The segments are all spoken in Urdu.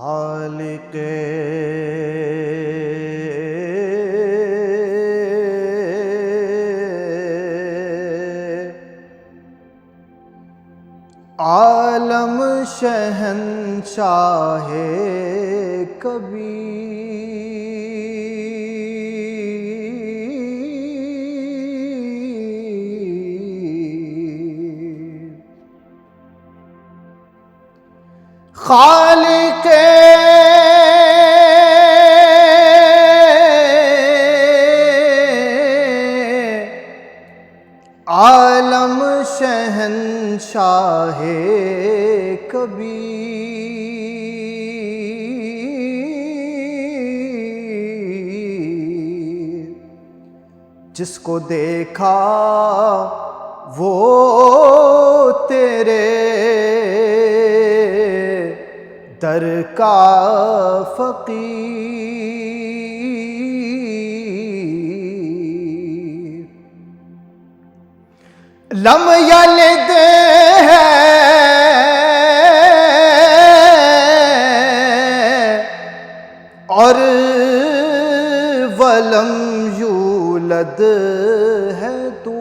خالق عالم شہنشاہ کبیر، خالق عالم شہنشاہ کبیر، جس کو دیکھا وہ تیرے در کا فقیر، لم یلد ہے اور ولم یولد ہے تو،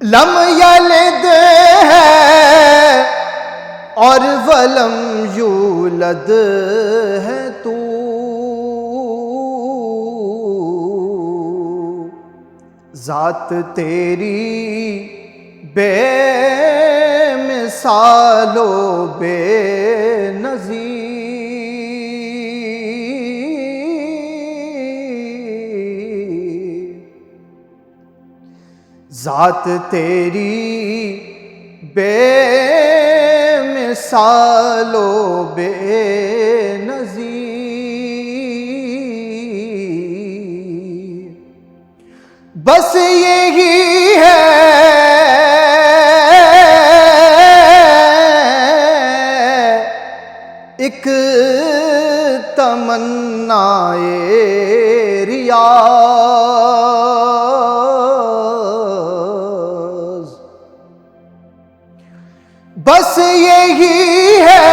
لم یلد ہے اور ولم یولد ہے تو، ذات تیری بے مثال و بے نظیر، ذات تیری بے مثال و بے نظیر، بس یہی ہے ایک تمنائے ریاض، بس یہی ہے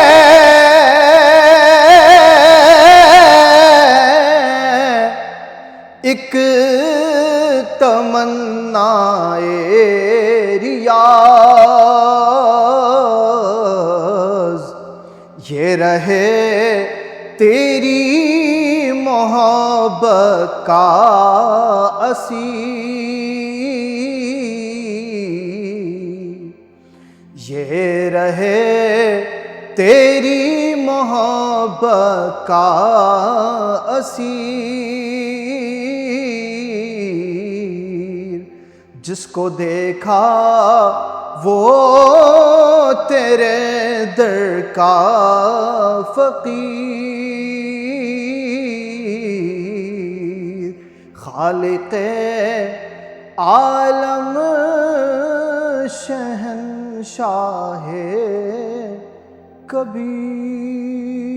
ایک تمنائے ریاض، یہ رہے تیری محبت کا اسیر، یہ رہے تیری محبت کا اسیر، جس کو دیکھا وہ تیرے در کا فقیر، خالق عالم شہنشاہ کبیر۔